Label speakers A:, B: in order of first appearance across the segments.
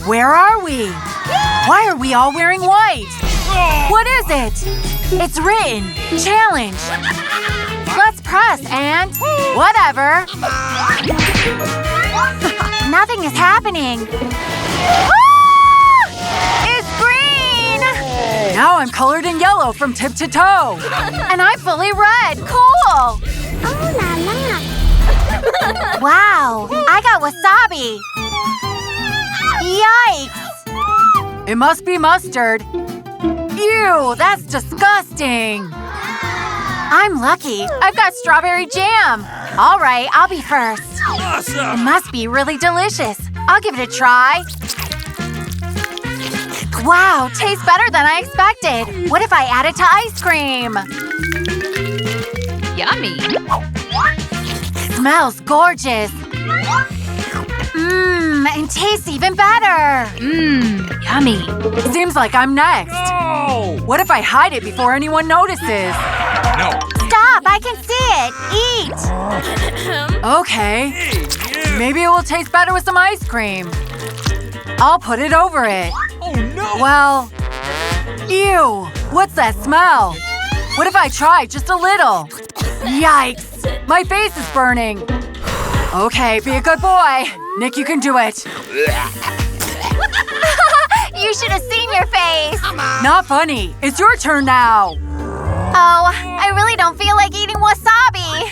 A: Where are we? Why are we all wearing white? What is it? It's written. Challenge. Let's press and… whatever. Nothing is happening. It's green! Now I'm colored in yellow from tip to toe. And I'm fully red. Cool!
B: Olala.
A: Wow! I got wasabi! Yikes! It must be mustard. Ew, that's disgusting! I'm lucky. I've got strawberry jam. All right, I'll be first.
C: Awesome!
A: It must be really delicious. I'll give it a try. Wow, tastes better than I expected. What if I add it to ice cream?
D: Yummy.
A: Smells gorgeous. And tastes even better.
D: Yummy.
A: Seems like I'm next.
C: No!
A: What if I hide it before anyone notices?
C: No!
A: Stop! I can see it! Eat! Okay.
C: Hey, you!
A: Maybe it will taste better with some ice cream. I'll put it over it.
C: Oh no!
A: Well… ew! What's that smell? What if I try just a little? Yikes! My face is burning. Okay, be a good boy. Nick, you can do it. You should have seen your face. Not funny. It's your turn now. Oh, I really don't feel like eating wasabi.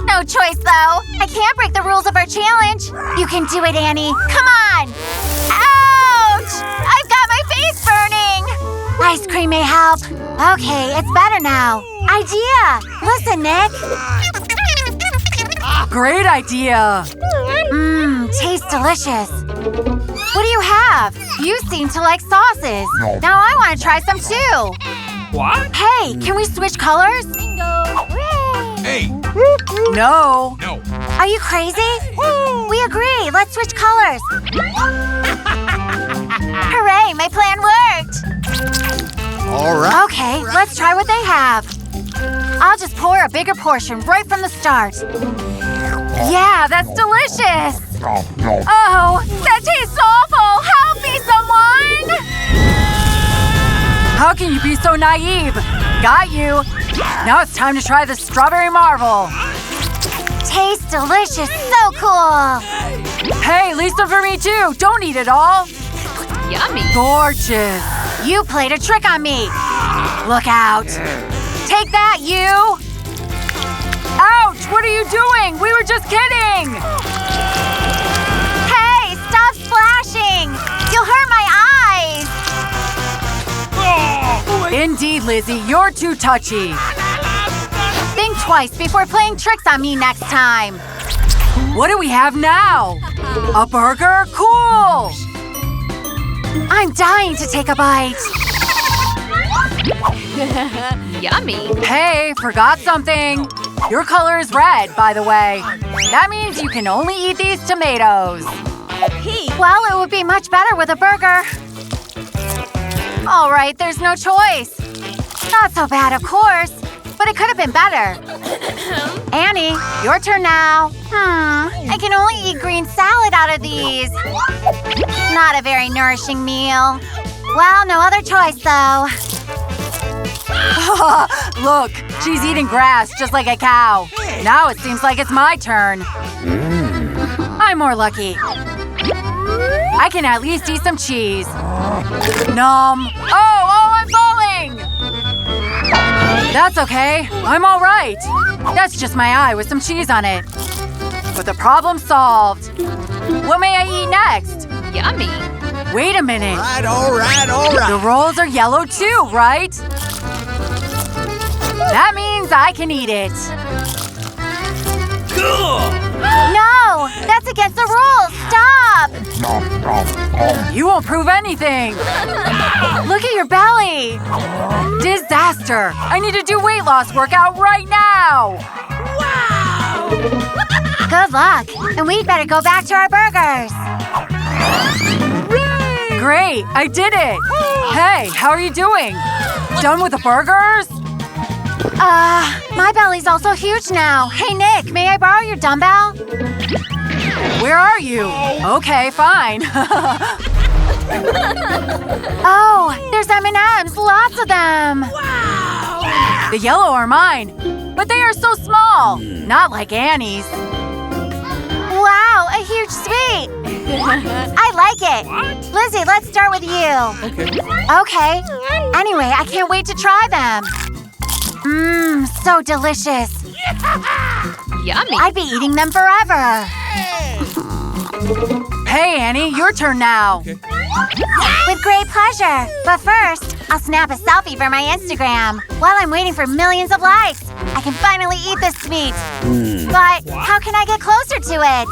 A: No choice, though. I can't break the rules of our challenge. You can do it, Annie. Come on. Ouch! I've got my face burning. Ice cream may help. Okay, it's better now. Idea. Listen, Nick. Great idea. Tastes delicious. What do you have? You seem to like sauces. Now I want to try some too.
C: What?
A: Hey, can we switch colors?
C: Hey!
A: No.
C: No!
A: Are you crazy? We agree. Let's switch colors. Hooray, my plan worked.
B: Alright.
A: Okay, let's try what they have. I'll just pour a bigger portion right from the start. Yeah, that's delicious. Oh, that tastes awful! Help me, someone! How can you be so naive? Got you. Now it's time to try the strawberry marvel. Tastes delicious, so cool. Hey, leave some for me too. Don't eat it all.
D: Yummy.
A: Gorgeous. You played a trick on me. Look out. Take that, you. Ouch! What are you doing? We were just kidding! Hey! Stop splashing! You'll hurt my eyes! Indeed, Lizzie. You're too touchy. Think twice before playing tricks on me next time. What do we have now? A burger? Cool! I'm dying to take a bite.
D: Yummy.
A: Hey, forgot something. Your color is red, by the way. That means you can only eat these tomatoes. Well, it would be much better with a burger. All right, there's no choice. Not so bad, of course. But it could have been better. Annie, your turn now. I can only eat green salad out of these. Not a very nourishing meal. Well, no other choice, though. Look, she's eating grass just like a cow. Now it seems like it's my turn. I'm more lucky. I can at least eat some cheese. Nom. Oh, I'm falling! That's okay. I'm all right. That's just my eye with some cheese on it. But the problem's solved. What may I eat next?
D: Yummy.
A: Wait a minute.
B: Alright.
A: The rolls are yellow too, right? That means I can eat it. No! That's against the rules! Stop! You won't prove anything! Look at your belly! Disaster! I need to do weight loss workout right now! Wow! Good luck! And we'd better go back to our burgers! Great! I did it! Hey, how are you doing? Done with the burgers? My belly's also huge now. Hey, Nick, may I borrow your dumbbell? Where are you? Okay, fine. M&Ms, lots of them. Wow! The yellow are mine, but they are so small. Not like Annie's.
B: Wow, a huge sweet. I like it. Lizzie, let's start with you. Okay. Anyway, I can't wait to try them. Mmm, so delicious.
D: Yummy.
B: I'd be eating them forever.
A: Hey, Annie, your turn now.
B: With great pleasure. But first, I'll snap a selfie for my Instagram. While I'm waiting for millions of likes, I can finally eat this sweet. But how can I get closer to it?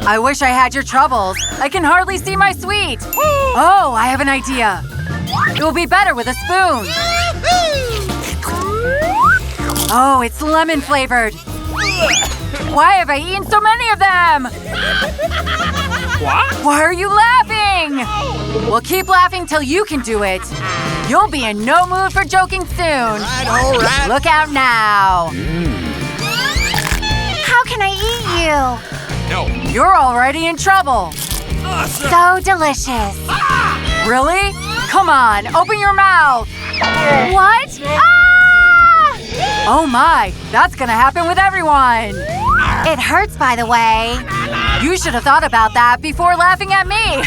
A: I wish I had your troubles. I can hardly see my sweet. Oh, I have an idea. It will be better with a spoon. Oh, it's lemon flavored. Why have I eaten so many of them?
C: What?
A: Why are you laughing? Well, keep laughing till you can do it. You'll be in no mood for joking soon.
B: All right.
A: Look out now.
B: How can I eat you?
C: No.
A: You're already in trouble.
C: Awesome.
B: So delicious.
A: Really? Come on, open your mouth.
B: What? Ah!
A: Oh my, that's gonna happen with everyone.
B: It hurts, by the way.
A: You should have thought about that before laughing at me.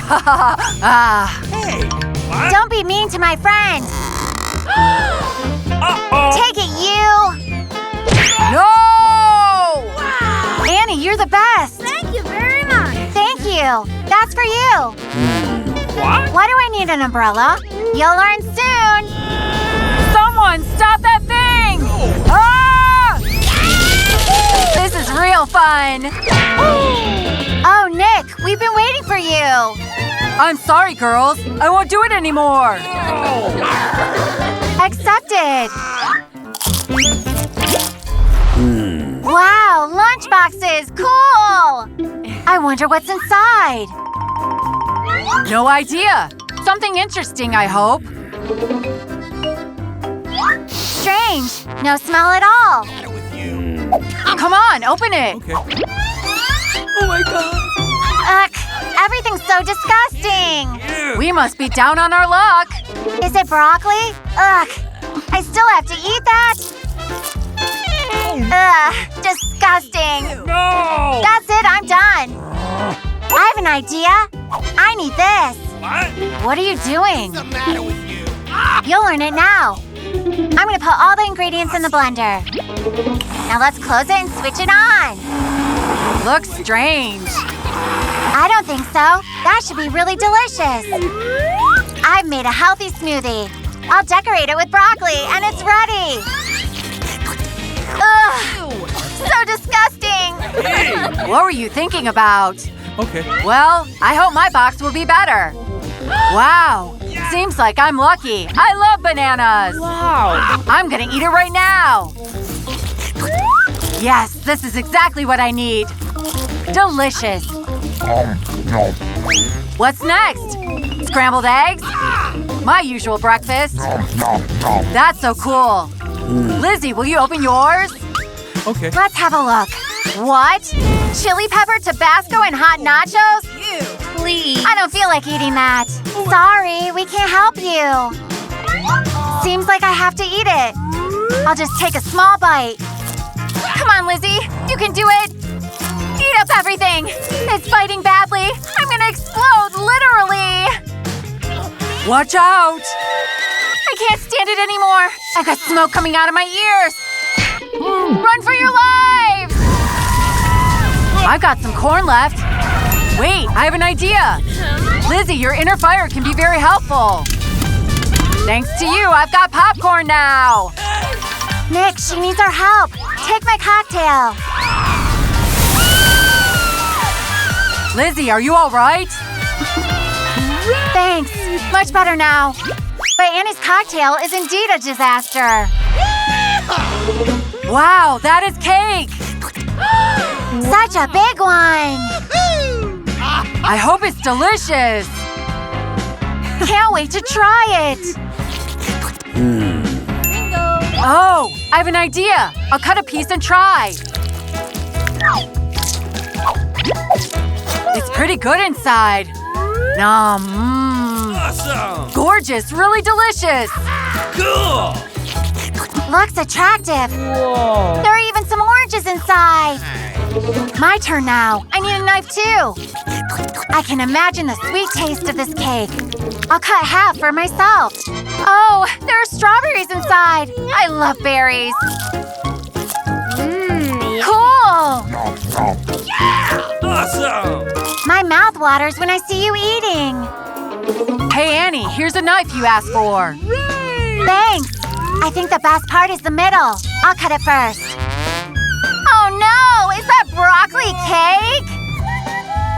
C: Hey. What?
B: Don't be mean to my friend.
C: Uh-oh.
B: Take it, you.
A: No!
B: Annie, you're the best.
E: Thank you very much.
B: Thank you. That's for you.
C: What?
B: Why do I need an umbrella? You'll learn soon.
A: Someone stop that thing! Ah! This is real fun.
B: Oh, Nick, we've been waiting for you.
A: I'm sorry, girls. I won't do it anymore.
B: Accepted. Wow, lunch boxes, cool. I wonder what's inside.
A: No idea. Something interesting, I hope.
B: Strange, no smell at all.
A: Come on, open it.
C: Okay. Oh my god.
B: Ugh, everything's so disgusting.
C: Ew.
A: We must be down on our luck.
B: Is it broccoli? Ugh, I still have to eat that? Ugh, disgusting.
C: No.
B: That's it, I'm done. I have an idea. I need this.
C: What?
A: What are you doing?
C: What's the matter with you?
B: You'll learn it now. I'm gonna put all the ingredients in the blender. Now let's close it and switch it on.
A: Looks strange.
B: I don't think so. That should be really delicious. I've made a healthy smoothie. I'll decorate it with broccoli and it's ready. Ugh, so disgusting.
A: What were you thinking about?
C: Okay.
A: Well, I hope my box will be better. Wow. Seems like I'm lucky. I love bananas.
C: Wow.
A: I'm gonna eat it right now. Yes, this is exactly what I need. Delicious. What's next? Scrambled eggs? My usual breakfast. That's so cool. Lizzie, will you open yours?
C: Okay.
B: Let's have a look. What? Chili pepper, Tabasco, and hot nachos?
D: Please.
B: I don't feel like eating that. Sorry, we can't help you. Seems like I have to eat it. I'll just take a small bite. Come on, Lizzie. You can do it. Eat up everything. It's biting badly. I'm gonna explode, literally.
A: Watch out!
B: I can't stand it anymore. I've got smoke coming out of my ears. Run for your lives!
A: I've got some corn left. Wait, I have an idea. Lizzie, your inner fire can be very helpful. Thanks to you, I've got popcorn now.
B: Nick, she needs our help. Take my cocktail.
A: Lizzie, are you all right?
B: Thanks. Much better now. But Annie's cocktail is indeed a disaster.
A: Wow, that is cake.
B: Such a big one.
A: I hope it's delicious.
B: Can't wait to try it.
A: Oh, I have an idea. I'll cut a piece and try. It's pretty good inside. Nom.
C: Awesome!
A: Gorgeous, really delicious.
C: Cool!
B: Looks attractive.
C: Whoa!
B: There are even some oranges inside. My turn now. I need a knife too. I can imagine the sweet taste of this cake. I'll cut half for myself. Oh, there are strawberries inside. I love berries. Cool.
C: Awesome!
B: My mouth waters when I see you eating.
A: Hey, Annie, here's a knife you asked for.
B: Thanks. I think the best part is the middle. I'll cut it first. Oh no! Is that broccoli cake?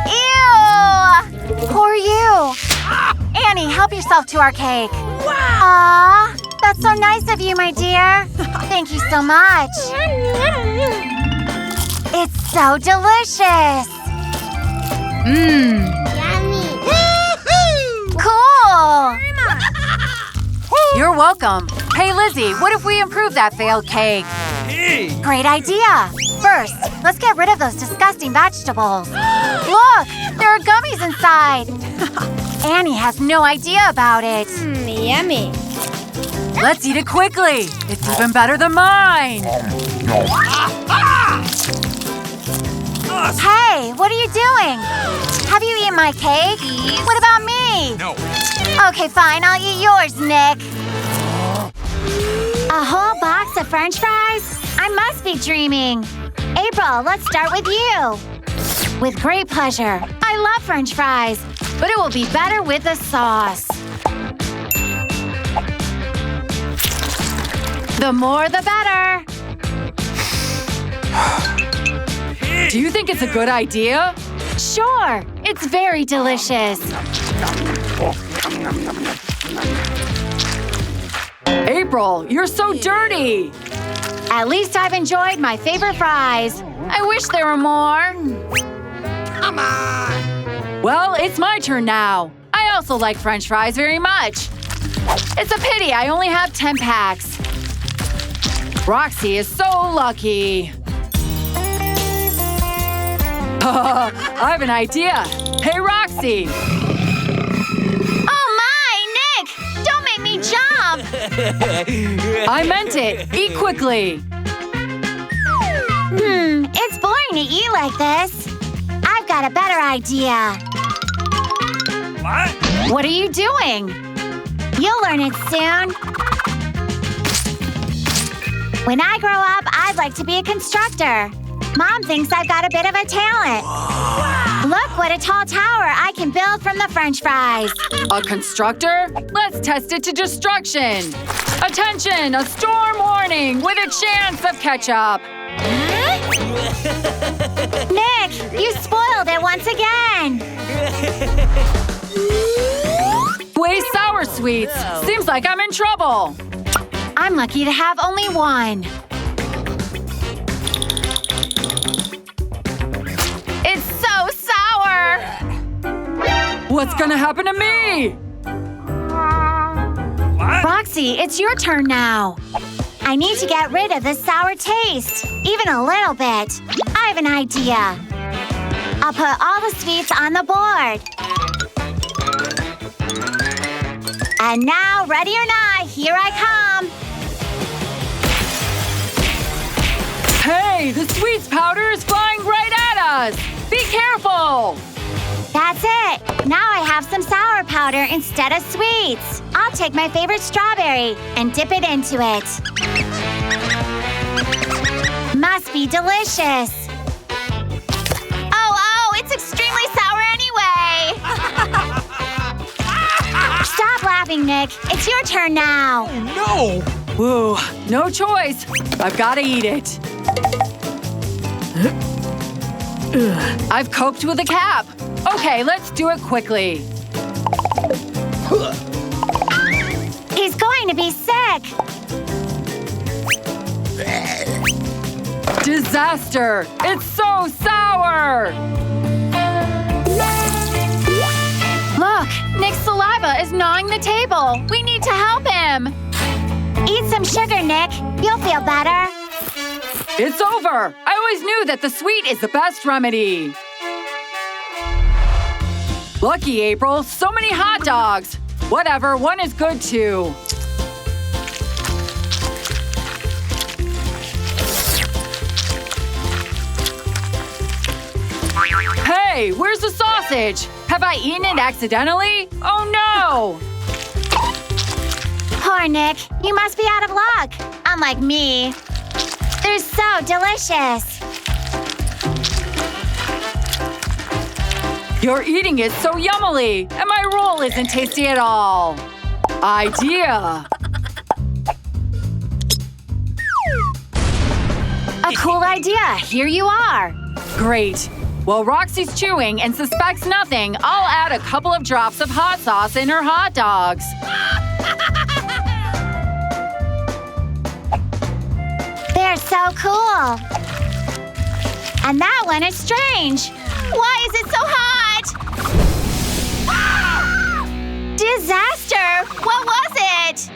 B: Ew! Poor you. Annie, help yourself to our cake. Aw, that's so nice of you, my dear. Thank you so much. It's so delicious. Cool.
A: You're welcome. Hey, Lizzie, what if we improve that failed cake?
C: Hey!
B: Great idea. First, let's get rid of those disgusting vegetables. Look, there are gummies inside. Annie has no idea about it.
D: Yummy.
A: Let's eat it quickly. It's even better than mine.
C: Awesome!
B: Hey, what are you doing? Have you eaten my cake? What about me?
C: No.
B: Okay, fine. I'll eat yours, Nick. A whole box of French fries? I must be dreaming. April, let's start with you. With great pleasure. I love French fries, but it will be better with the sauce. The more, the better.
A: Do you think it's a good idea?
B: Sure, it's very delicious.
A: April, you're so dirty.
B: At least I've enjoyed my favorite fries. I wish there were more.
C: Come on!
A: Well, it's my turn now. I also like French fries very much. It's a pity I only have 10 packs. Roxy is so lucky. I have an idea. Hey, Roxy.
B: Oh my, Nick! Don't make me jump!
A: I meant it. Eat quickly.
B: It's boring to eat like this. I've got a better idea.
C: What?
B: What are you doing? You'll learn it soon. When I grow up, I'd like to be a constructor. Mom thinks I've got a bit of a talent. Look what a tall tower I can build from the French fries.
A: A constructor? Let's test it to destruction. Attention, a storm warning with a chance of ketchup.
B: Nick, you spoiled it once again.
A: Waste sour sweets. Seems like I'm in trouble.
B: I'm lucky to have only one. It's so sour.
A: What's gonna happen to me?
C: What?
B: Roxy, it's your turn now. I need to get rid of this sour taste, even a little bit. I have an idea. I'll put all the sweets on the board. And now, ready or not, here I come.
A: Hey, the sweets powder is flying right at us. Be careful.
B: That's it. Now I have some sour powder instead of sweets. I'll take my favorite strawberry and dip it into it. Must be delicious. Oh, it's extremely sour anyway. Stop laughing, Nick. It's your turn now.
C: No!
A: Woo, no choice. I've gotta eat it. I've coped with a cap. Okay, let's do it quickly.
B: He's going to be sick.
A: Disaster! It's so sour!
B: Look, Nick's saliva is gnawing the table. We need to help him. Eat some sugar, Nick. You'll feel better.
A: It's over! I always knew that the sweet is the best remedy. Lucky, April. So many hot dogs. Whatever, one is good too. Hey, where's the sausage? Have I eaten it accidentally? Oh no!
B: Poor Nick, you must be out of luck. Unlike me. They're so delicious.
A: You're eating it so yummily, and my roll isn't tasty at all. Idea!
B: A cool idea. Here you are.
A: Great. While Roxy's chewing and suspects nothing, I'll add a couple of drops of hot sauce in her hot dogs.
B: They're so cool. And that one is strange. Why is it so hot? Disaster! What was it?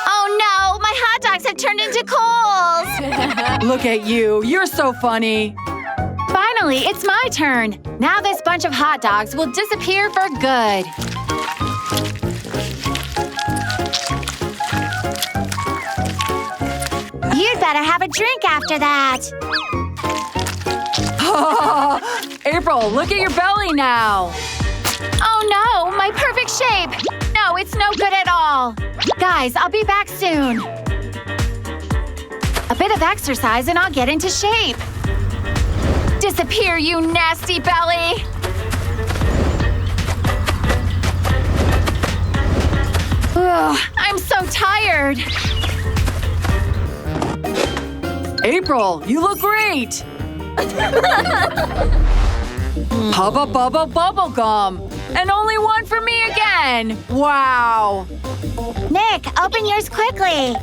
B: Oh no, my hot dogs have turned into coals!
A: Look at you, you're so funny.
B: Finally, it's my turn. Now this bunch of hot dogs will disappear for good. You'd better have a drink after that.
A: April, look at your belly now.
B: Oh no, my perfect shape! No, it's no good at all. Guys, I'll be back soon. A bit of exercise and I'll get into shape. Disappear, you nasty belly! Ugh, I'm so tired.
A: April, you look great. Hubba bubba bubble gum. And only one for me again. Wow.
B: Nick, open yours quickly.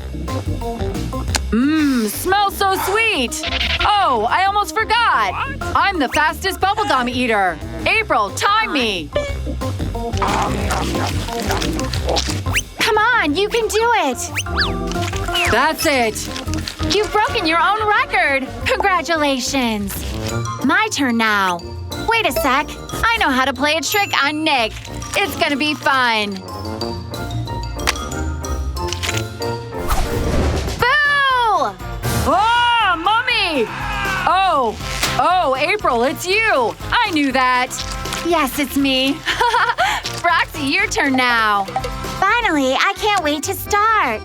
A: Mmm, smells so sweet. Oh, I almost forgot. I'm the fastest bubblegum eater. April, time me.
B: Come on, you can do it.
A: That's it.
B: You've broken your own record. Congratulations. My turn now. Wait a sec. I know how to play a trick on Nick. It's gonna be fun. Boo!
A: Ah, Mommy! Oh, April, it's you. I knew that.
B: Yes, it's me. Roxy, your turn now. Finally, I can't wait to start.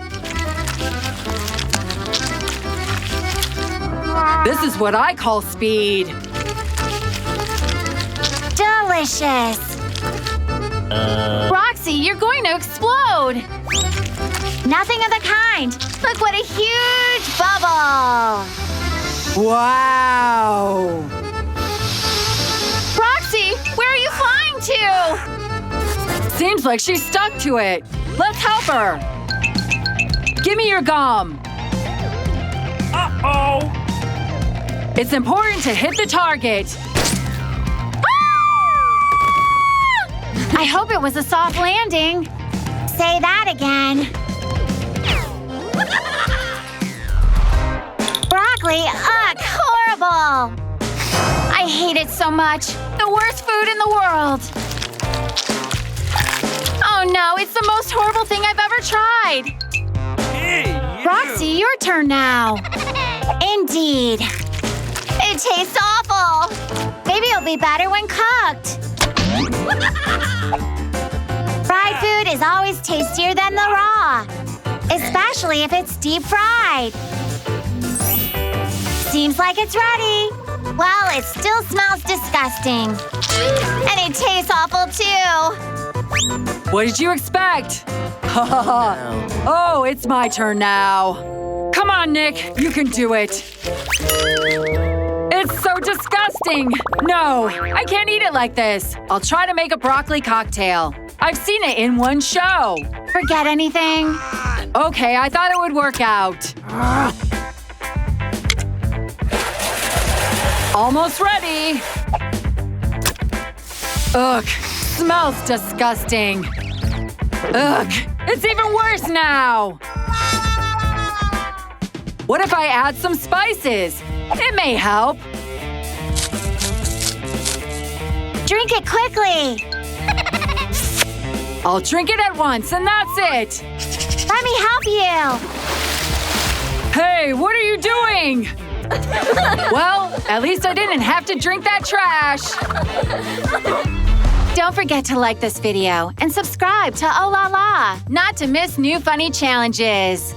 A: This is what I call speed.
B: Delicious. Roxy, you're going to explode. Nothing of the kind. Look what a huge bubble.
A: Wow.
B: Roxy, where are you flying to?
A: Seems like she's stuck to it. Let's help her. Give me your gum.
C: Uh-oh!
A: It's important to hit the target.
B: I hope it was a soft landing. Say that again. Broccoli, ugh, horrible. I hate it so much. The worst food in the world. Oh no, it's the most horrible thing I've ever tried.
C: Hey, you.
B: Roxy, your turn now. Indeed. It tastes awful. Maybe it'll be better when cooked. Fried food is always tastier than the raw, especially if it's deep fried. Seems like it's ready. Well, it still smells disgusting. And it tastes awful too.
A: What did you expect? Oh, it's my turn now. Come on, Nick. You can do it. It's so disgusting. No, I can't eat it like this. I'll try to make a broccoli cocktail. I've seen it in one show.
B: Forget anything?
A: Okay, I thought it would work out. Almost ready. Ugh, smells disgusting. Ugh, it's even worse now. What if I add some spices? It may help.
B: Drink it quickly.
A: I'll drink it at once, and that's it!
B: Let me help you!
A: Hey, what are you doing? Well, at least I didn't have to drink that trash!
B: Don't forget to like this video and subscribe to Olala, not to miss new funny challenges.